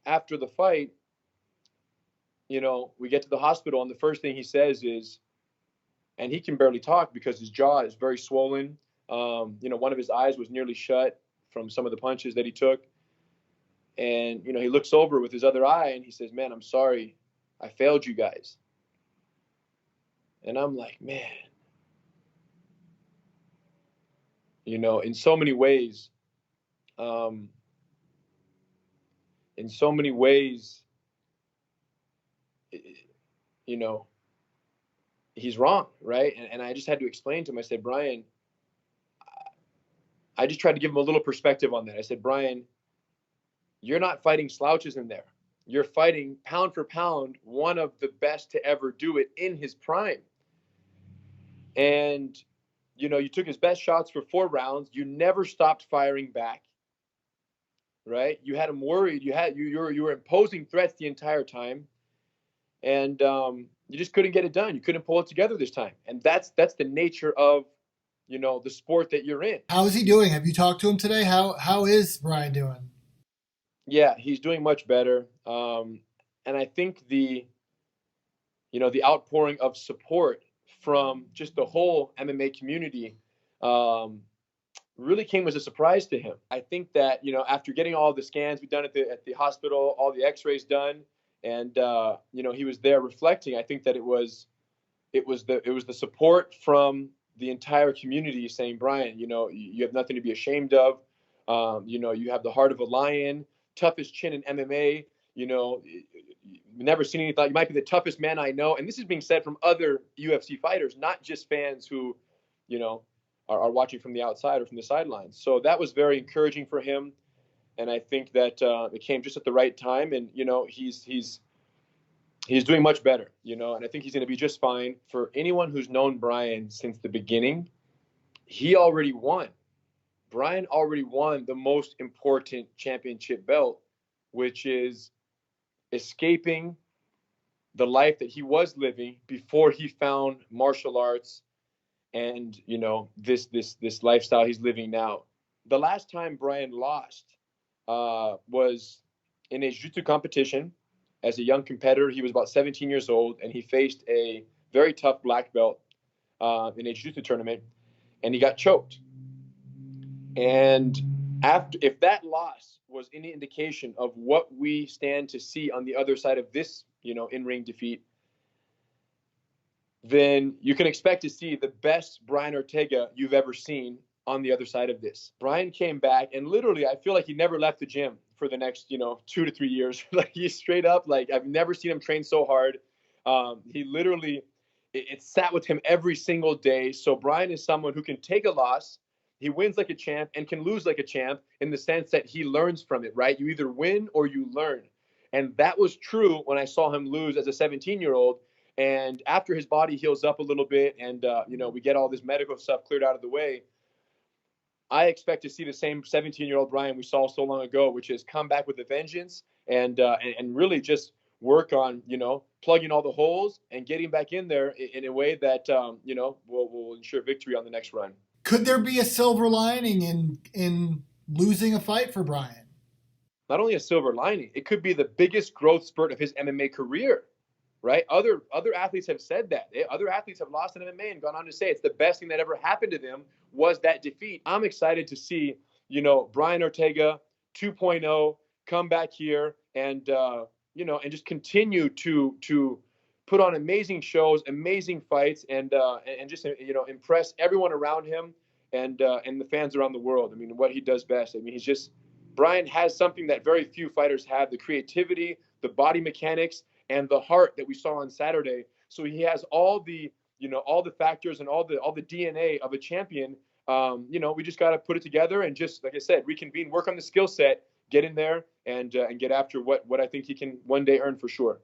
after the fight, we get to the hospital, and the first thing he says is, and he can barely talk because his jaw is very swollen. One of his eyes was nearly shut from some of the punches that he took. And, he looks over with his other eye and he says, "Man, I'm sorry. I failed you guys." And I'm like, man, in so many ways, um, in so many ways, you know, he's wrong, right? And I just had to explain to him. I said, "Brian," I just tried to give him a little perspective on that. I said, "Brian, you're not fighting slouches in there. You're fighting pound for pound one of the best to ever do it in his prime. And, you took his best shots for 4 rounds. You never stopped firing back, right? You had him worried. You were imposing threats the entire time, and you just couldn't get it done. You couldn't pull it together this time. And that's the nature of, the sport that you're in." How is he doing? Have you talked to him today? How is Brian doing? Yeah, he's doing much better. And I think the outpouring of support from just the whole MMA community really came as a surprise to him. I think that after getting all the scans we done at the hospital, all the X-rays done, and he was there reflecting. I think that it was the support from the entire community saying, "Brian, you have nothing to be ashamed of. You have the heart of a lion, toughest chin in MMA. Never seen anything. You might be the toughest man I know." And this is being said from other UFC fighters, not just fans who, you know, are watching from the outside or from the sidelines. So that was very encouraging for him, and I think that it came just at the right time. And he's doing much better. And I think he's going to be just fine. For anyone who's known Brian since the beginning, he already won. Brian already won the most important championship belt, which is escaping the life that he was living before he found martial arts and this lifestyle he's living now. The last time Brian lost was in a jiu-jitsu competition. As a young competitor, he was about 17 years old, and he faced a very tough black belt in a jiu-jitsu tournament, and he got choked. And if that loss was any indication of what we stand to see on the other side of this, in-ring defeat, then you can expect to see the best Brian Ortega you've ever seen on the other side of this. Brian came back, and literally, I feel like he never left the gym for the next, 2 to 3 years. Like, he's straight up, like, I've never seen him train so hard. He literally, it sat with him every single day. So Brian is someone who can take a loss. He wins like a champ and can lose like a champ in the sense that he learns from it, right? You either win or you learn. And that was true when I saw him lose as a 17-year-old. And after his body heals up a little bit and, we get all this medical stuff cleared out of the way, I expect to see the same 17-year-old Brian we saw so long ago, which is come back with a vengeance and really just work on, plugging all the holes and getting back in there in a way that, will ensure victory on the next run. Could there be a silver lining in losing a fight for Brian? Not only a silver lining, it could be the biggest growth spurt of his MMA career, right? Other athletes have said that. Other athletes have lost in MMA and gone on to say it's the best thing that ever happened to them was that defeat. I'm excited to see, Brian Ortega 2.0 come back here and, and just continue to put on amazing shows, amazing fights, and just, impress everyone around him and the fans around the world. I mean, what he does best. I mean, Brian has something that very few fighters have: the creativity, the body mechanics, and the heart that we saw on Saturday. So he has all the factors and all the DNA of a champion. We just got to put it together and just, like I said, reconvene, work on the skill set, get in there and get after what I think he can one day earn for sure.